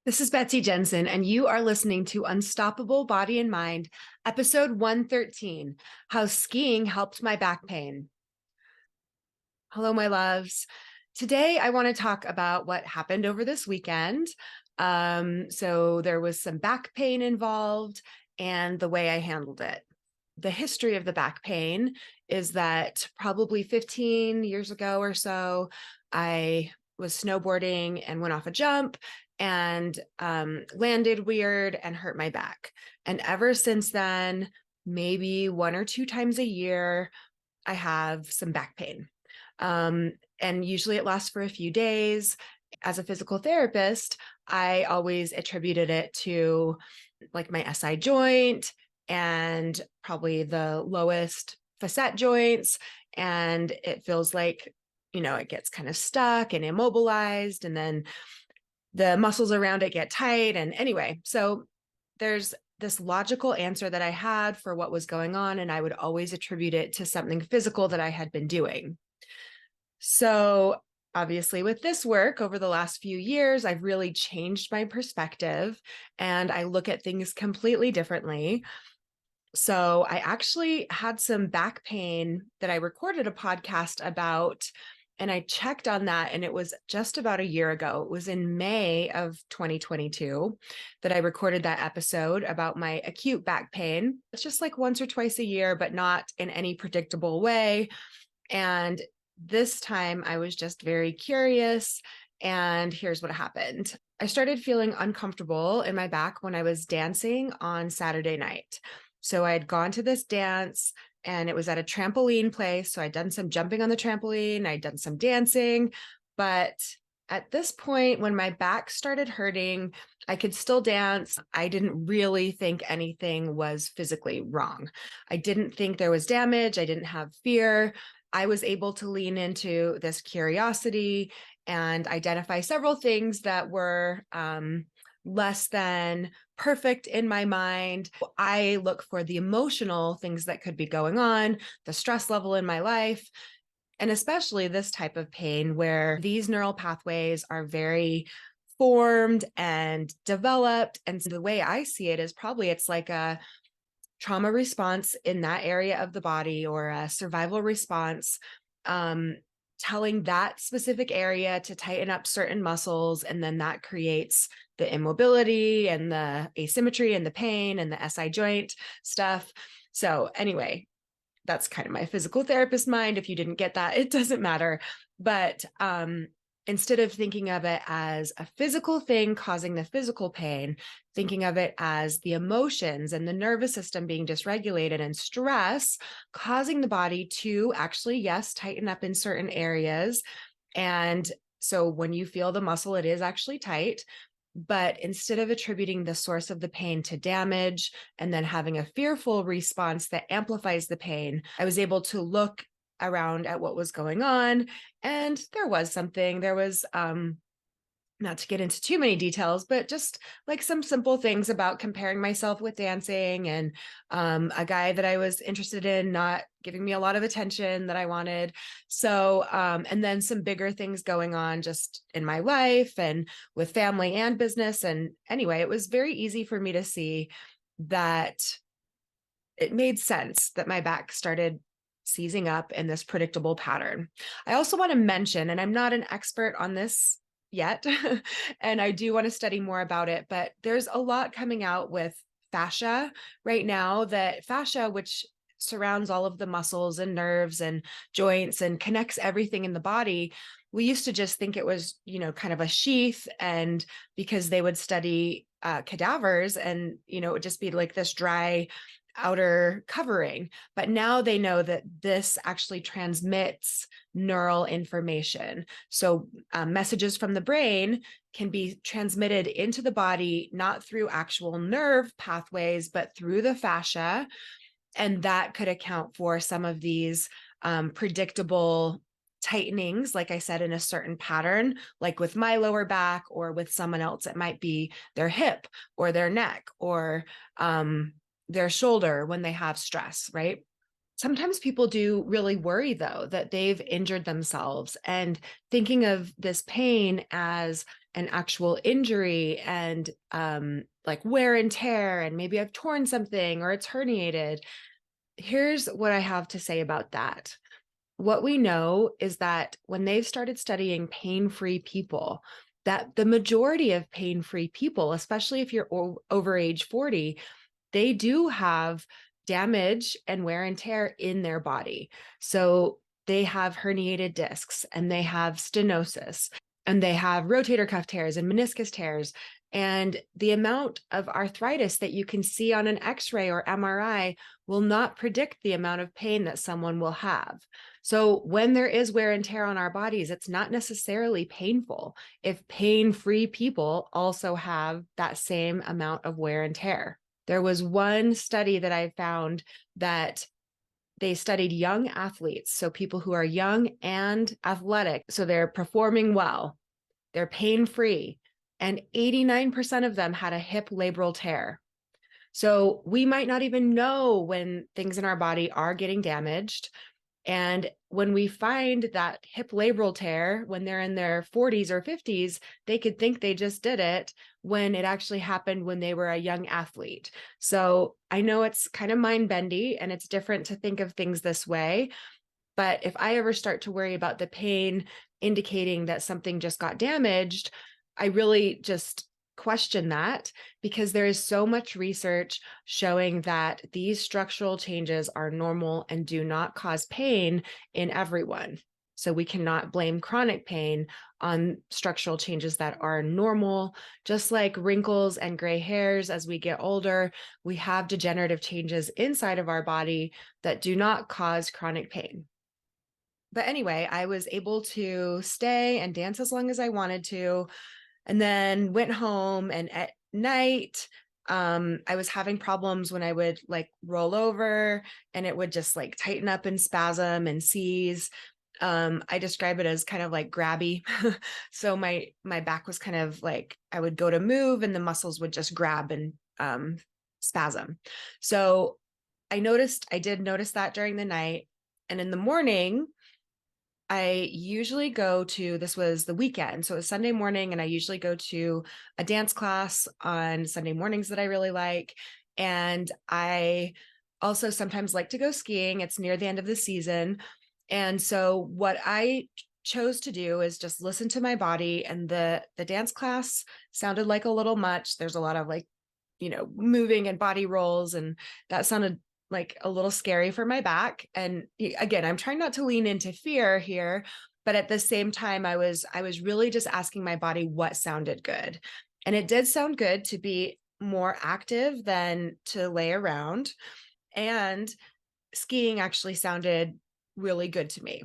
This is Betsy Jensen, and you are listening to Unstoppable Body and Mind, episode 113, How Skiing Helped My Back Pain. Hello, my loves. Today, I want to talk about what happened over this weekend. So there was some back pain involved and the way I handled it. The history of the back pain is that probably 15 years ago or so, I was snowboarding and went off a jump and landed weird and hurt my back. And ever since then, maybe one or two times a year, I have some back pain. And usually it lasts for a few days. As a physical therapist, I always attributed it to like my SI joint and probably the lowest facet joints. And it feels like, it gets kind of stuck and immobilized. And then the muscles around it get tight. And anyway, so there's this logical answer that I had for what was going on. And I would always attribute it to something physical that I had been doing. So obviously with this work over the last few years, I've really changed my perspective and I look at things completely differently. So I actually had some back pain that I recorded a podcast about, and I checked on that, and it was just about a year ago. It was in May of 2022 that I recorded that episode about my acute back pain. It's just like once or twice a year, but not in any predictable way. And this time I was just very curious. And here's what happened. I started feeling uncomfortable in my back when I was dancing on Saturday night. So I had gone to this dance and it was at a trampoline place. So I'd done some jumping on the trampoline, I'd done some dancing. But at this point, when my back started hurting, I could still dance. I didn't really think anything was physically wrong. I didn't think there was damage. I didn't have fear. I was able to lean into this curiosity and identify several things that were less than perfect in my mind. I look for the emotional things that could be going on, the stress level in my life, and especially this type of pain where these neural pathways are very formed and developed. And so the way I see it is probably it's like a trauma response in that area of the body or a survival response, telling that specific area to tighten up certain muscles. And then that creates the immobility and the asymmetry and the pain and the SI joint stuff. So anyway, that's kind of my physical therapist mind. If you didn't get that, it doesn't matter. But instead of thinking of it as a physical thing causing the physical pain, thinking of it as the emotions and the nervous system being dysregulated and stress causing the body to actually, yes, tighten up in certain areas. And so when you feel the muscle, it is actually tight. But instead of attributing the source of the pain to damage and then having a fearful response that amplifies the pain, I was able to look around at what was going on. And there was something, there was, not to get into too many details, but just like some simple things about comparing myself with dancing and a guy that I was interested in not giving me a lot of attention that I wanted. So, and then some bigger things going on just in my life and with family and business. And anyway, it was very easy for me to see that it made sense that my back started seizing up in this predictable pattern. I also want to mention, and I'm not an expert on this yet, and I do want to study more about it, but there's a lot coming out with fascia right now, that fascia, which surrounds all of the muscles and nerves and joints and connects everything in the body. We used to just think it was, kind of a sheath, and because they would study cadavers and, it would just be like this dry outer covering. But now they know that this actually transmits neural information. So messages from the brain can be transmitted into the body, not through actual nerve pathways, but through the fascia. And that could account for some of these predictable tightenings, like I said, in a certain pattern, like with my lower back, or with someone else, it might be their hip or their neck or their shoulder when they have stress, right? Sometimes people do really worry, though, that they've injured themselves, and thinking of this pain as an actual injury and like wear and tear, and maybe I've torn something or it's herniated. Here's what I have to say about that. What we know is that when they've started studying pain-free people, that the majority of pain-free people, especially if you're over age 40, they do have damage and wear and tear in their body. So they have herniated discs, and they have stenosis, and they have rotator cuff tears and meniscus tears. And the amount of arthritis that you can see on an x-ray or MRI will not predict the amount of pain that someone will have. So when there is wear and tear on our bodies, it's not necessarily painful if pain-free people also have that same amount of wear and tear. There was one study that I found that they studied young athletes, so people who are young and athletic, so they're performing well, they're pain-free, and 89% of them had a hip labral tear. So we might not even know when things in our body are getting damaged. And when we find that hip labral tear, when they're in their 40s or 50s, they could think they just did it when it actually happened when they were a young athlete. So I know it's kind of mind-bendy, and it's different to think of things this way. But if I ever start to worry about the pain indicating that something just got damaged, I really just question that, because there is so much research showing that these structural changes are normal and do not cause pain in everyone. So we cannot blame chronic pain on structural changes that are normal. Just like wrinkles and gray hairs as we get older, we have degenerative changes inside of our body that do not cause chronic pain. But anyway, I was able to stay and dance as long as I wanted to, and then went home. And at night, I was having problems when I would like roll over, and it would just like tighten up and spasm and seize. I describe it as kind of like grabby. So my back was kind of like, I would go to move and the muscles would just grab and spasm. So I did notice that during the night. And in the morning, I usually go to, this was the weekend, so it was Sunday morning, and I usually go to a dance class on Sunday mornings that I really like. And I also sometimes like to go skiing. It's near the end of the season. And so what I chose to do is just listen to my body, and the dance class sounded like a little much. There's a lot of like, moving and body rolls, and that sounded like a little scary for my back. And again, I'm trying not to lean into fear here, but at the same time, I was really just asking my body what sounded good. And it did sound good to be more active than to lay around. And skiing actually sounded really good to me.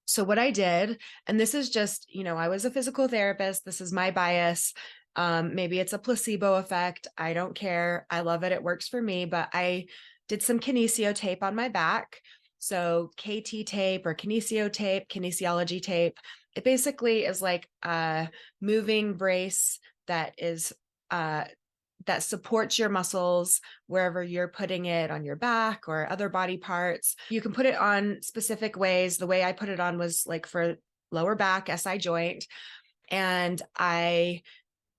So what I did, and this is just, I was a physical therapist. This is my bias. Maybe it's a placebo effect. I don't care. I love it. It works for me. But I did some kinesio tape on my back. So KT tape or kinesio tape, kinesiology tape. It basically is like a moving brace that is that supports your muscles wherever you're putting it, on your back or other body parts. You can put it on specific ways. The way I put it on was like for lower back, SI joint. And I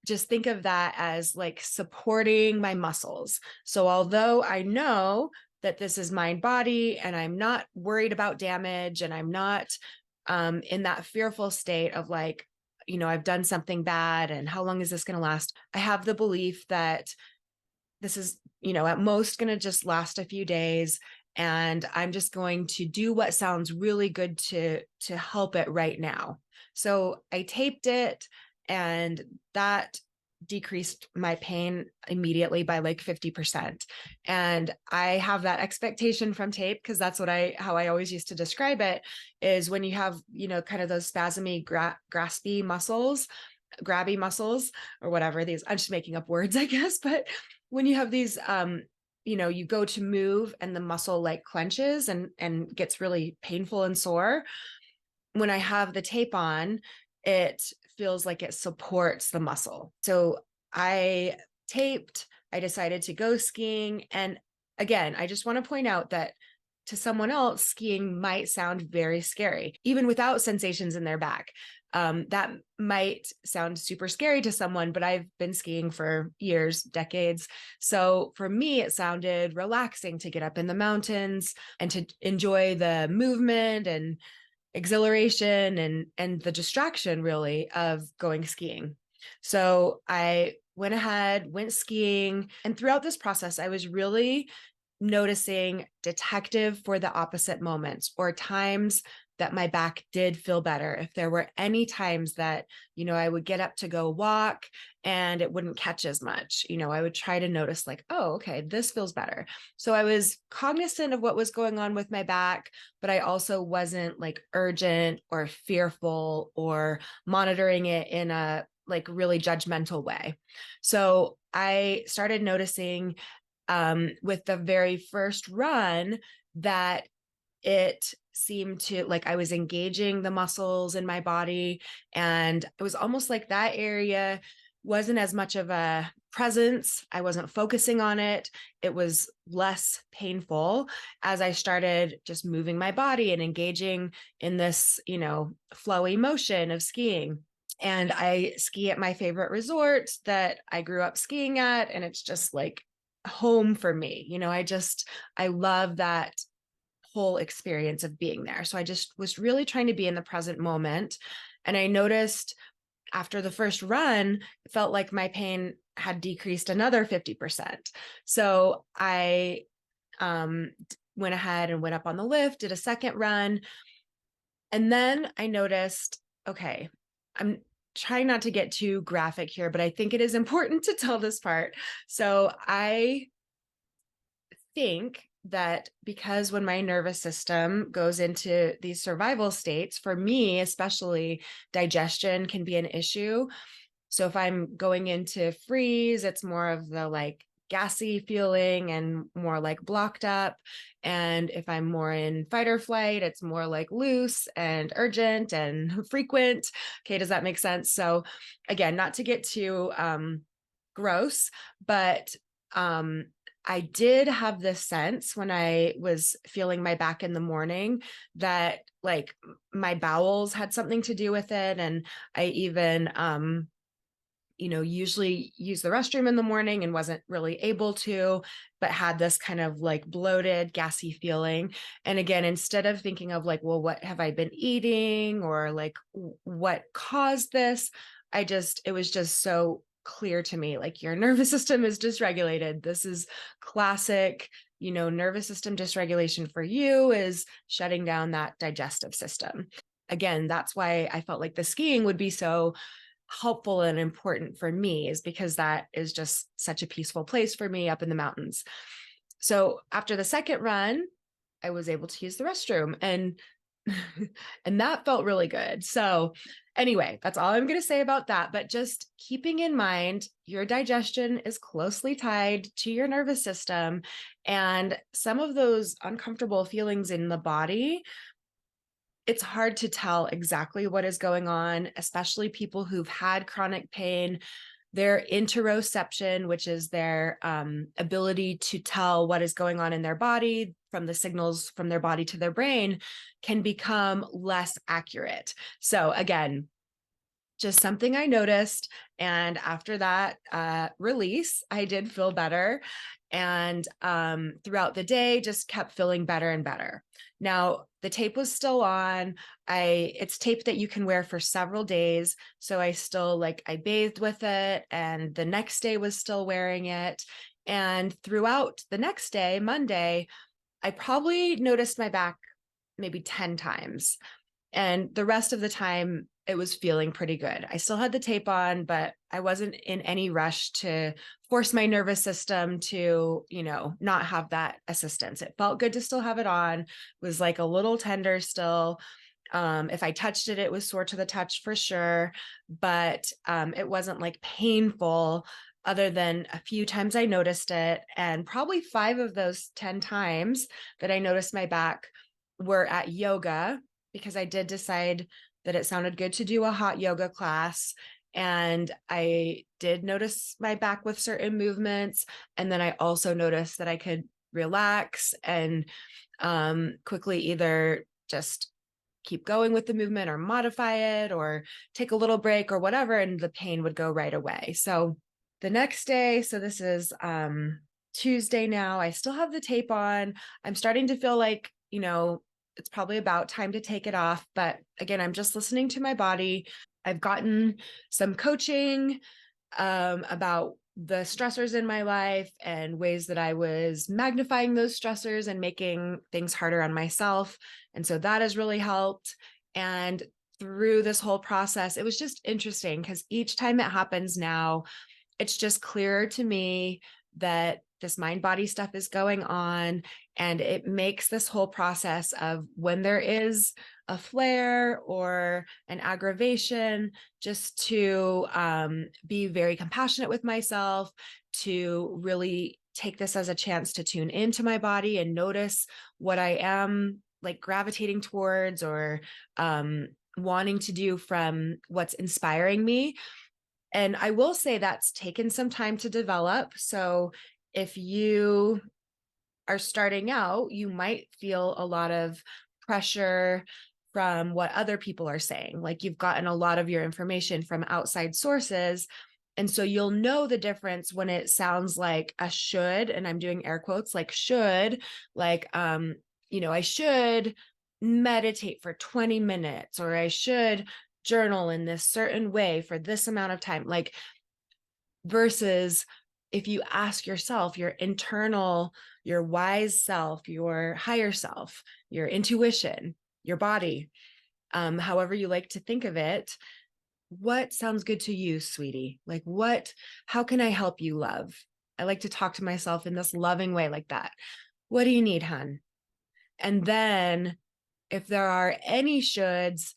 just think of that as like supporting my muscles. So although I know that this is mind body and I'm not worried about damage, and I'm not in that fearful state of like, I've done something bad and how long is this going to last? I have the belief that this is, at most going to just last a few days. And I'm just going to do what sounds really good to help it right now. So I taped it, and that decreased my pain immediately by like 50%. And I have that expectation from tape, because that's how I always used to describe it, is when you have, kind of those spasmy, graspy muscles, grabby muscles, or whatever these, I'm just making up words, I guess. But when you have these, you go to move and the muscle like clenches and gets really painful and sore. When I have the tape on, it feels like it supports the muscle. So I taped, I decided to go skiing. And again, I just want to point out that to someone else, skiing might sound very scary, even without sensations in their back. That might sound super scary to someone, but I've been skiing for years, decades. So for me, it sounded relaxing to get up in the mountains and to enjoy the movement and exhilaration and the distraction really of going skiing. So I went ahead, went skiing, and throughout this process, I was really noticing detective for the opposite moments or times that my back did feel better. If there were any times that, I would get up to go walk and it wouldn't catch as much, I would try to notice like, oh, okay, this feels better. So I was cognizant of what was going on with my back, but I also wasn't like urgent or fearful or monitoring it in a like really judgmental way. So I started noticing with the very first run that it seemed to like I was engaging the muscles in my body, and it was almost like that area wasn't as much of a presence. I wasn't focusing on it. It was less painful as I started just moving my body and engaging in this, flowy motion of skiing. And I ski at my favorite resort that I grew up skiing at, and it's just like home for me. I love that whole experience of being there. So I just was really trying to be in the present moment. And I noticed after the first run, it felt like my pain had decreased another 50%. So I went ahead and went up on the lift, did a second run. And then I noticed, okay, I'm trying not to get too graphic here, but I think it is important to tell this part. So I think that because when my nervous system goes into these survival states, for me, especially, digestion can be an issue. So if I'm going into freeze, it's more of the like gassy feeling and more like blocked up. And if I'm more in fight or flight, it's more like loose and urgent and frequent. Okay, does that make sense? So again, not to get too gross, but I did have this sense when I was feeling my back in the morning that like my bowels had something to do with it. And I even, usually use the restroom in the morning and wasn't really able to, but had this kind of like bloated, gassy feeling. And again, instead of thinking of like, well, what have I been eating or like what caused this? It was just so clear to me, like your nervous system is dysregulated. This is classic, nervous system dysregulation for you is shutting down that digestive system. Again, that's why I felt like the skiing would be so helpful and important for me, is because that is just such a peaceful place for me up in the mountains. So after the second run, I was able to use the restroom and and that felt really good. So anyway, that's all I'm going to say about that. But just keeping in mind, your digestion is closely tied to your nervous system, and some of those uncomfortable feelings in the body, it's hard to tell exactly what is going on, especially people who've had chronic pain. Their interoception, which is their ability to tell what is going on in their body from the signals from their body to their brain, can become less accurate. So again, just something I noticed. And after that release, I did feel better. And throughout the day, just kept feeling better and better. Now, the tape was still on. It's tape that you can wear for several days. So I bathed with it, and the next day was still wearing it. And throughout the next day, Monday, I probably noticed my back maybe 10 times. And the rest of the time, it was feeling pretty good. I still had the tape on, but I wasn't in any rush to force my nervous system to, not have that assistance. It felt good to still have it on. It was like a little tender still. If I touched it, it was sore to the touch for sure, but it wasn't like painful, other than a few times I noticed it. And probably 5 of those 10 times that I noticed my back were at yoga, because I did decide that it sounded good to do a hot yoga class. And I did notice my back with certain movements. And then I also noticed that I could relax and quickly either just keep going with the movement or modify it or take a little break or whatever, and the pain would go right away. So the next day, so this is Tuesday now, I still have the tape on. I'm starting to feel like, it's probably about time to take it off. But again, I'm just listening to my body. I've gotten some coaching about the stressors in my life and ways that I was magnifying those stressors and making things harder on myself. And so that has really helped. And through this whole process, it was just interesting because each time it happens now, it's just clearer to me that this mind body stuff is going on. And it makes this whole process of when there is a flare or an aggravation, just to be very compassionate with myself, to really take this as a chance to tune into my body and notice what I am like gravitating towards or wanting to do from what's inspiring me. And I will say that's taken some time to develop. So if you are starting out, you might feel a lot of pressure from what other people are saying. Like you've gotten a lot of your information from outside sources. And so you'll know the difference when it sounds like a should, and I'm doing air quotes, like should, like, I should meditate for 20 minutes, or I should journal in this certain way for this amount of time. Like, versus if you ask yourself, your internal, your wise self, your higher self, your intuition, your body, however you like to think of it, what sounds good to you, sweetie? Like how can I help you, love? I like to talk to myself in this loving way like that. What do you need, hun? And then if there are any shoulds,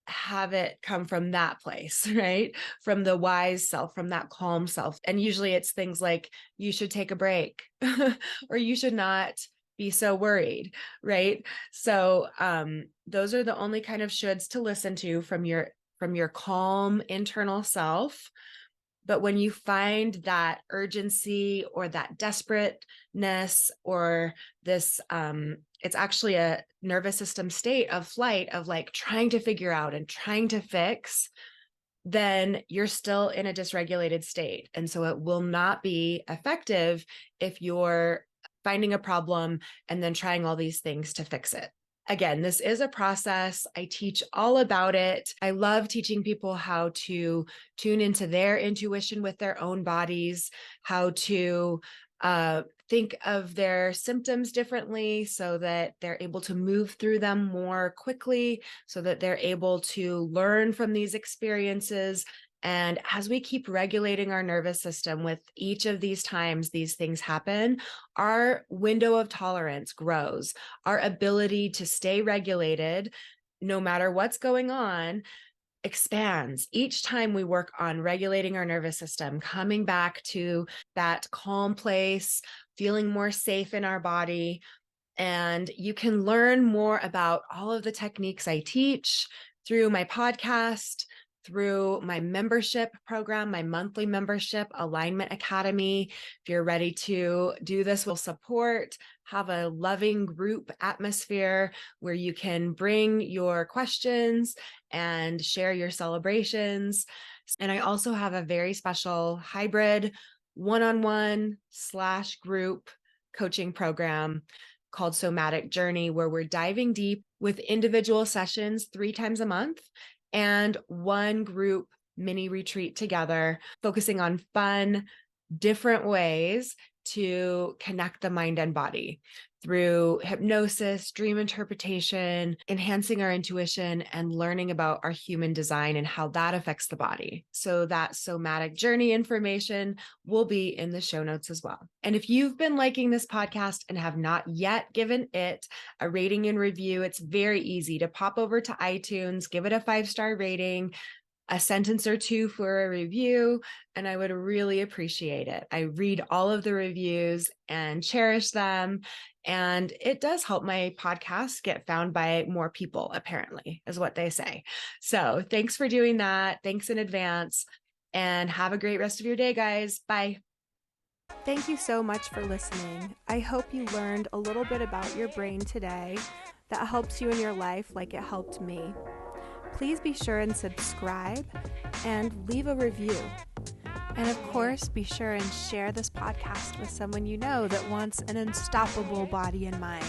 have it come from that place, right? From the wise self, from that calm self. And usually it's things like, you should take a break or you should not be so worried, right? So those are the only kind of shoulds to listen to from your calm internal self. But when you find that urgency or that desperateness or this, it's actually a nervous system state of flight, of like trying to figure out and trying to fix, then you're still in a dysregulated state. And so it will not be effective if you're finding a problem and then trying all these things to fix it. Again, this is a process. I teach all about it. I love teaching people how to tune into their intuition with their own bodies, how to think of their symptoms differently so that they're able to move through them more quickly, so that they're able to learn from these experiences. And as we keep regulating our nervous system with each of these times these things happen, our window of tolerance grows. Our ability to stay regulated, no matter what's going on, expands. Each time we work on regulating our nervous system, coming back to that calm place, feeling more safe in our body. And you can learn more about all of the techniques I teach through my podcast, through my membership program, my monthly membership, Alignment Academy. If you're ready to do this, we'll support, have a loving group atmosphere where you can bring your questions and share your celebrations. And I also have a very special hybrid one-on-one / group coaching program called Somatic Journey, where we're diving deep with individual sessions 3 times a month and one group mini retreat together, focusing on fun, different ways to connect the mind and body through hypnosis, dream interpretation, enhancing our intuition, and learning about our human design and how that affects the body. So that somatic journey information will be in the show notes as well. And if you've been liking this podcast and have not yet given it a rating and review, it's very easy to pop over to iTunes, give it a 5-star rating, a sentence or two for a review, and I would really appreciate it. I read all of the reviews and cherish them, and it does help my podcast get found by more people, apparently, is what they say. So thanks for doing that. Thanks in advance, and have a great rest of your day, guys. Bye. Thank you so much for listening. I hope you learned a little bit about your brain today that helps you in your life like it helped me. Please be sure and subscribe and leave a review. And of course, be sure and share this podcast with someone you know that wants an unstoppable body and mind.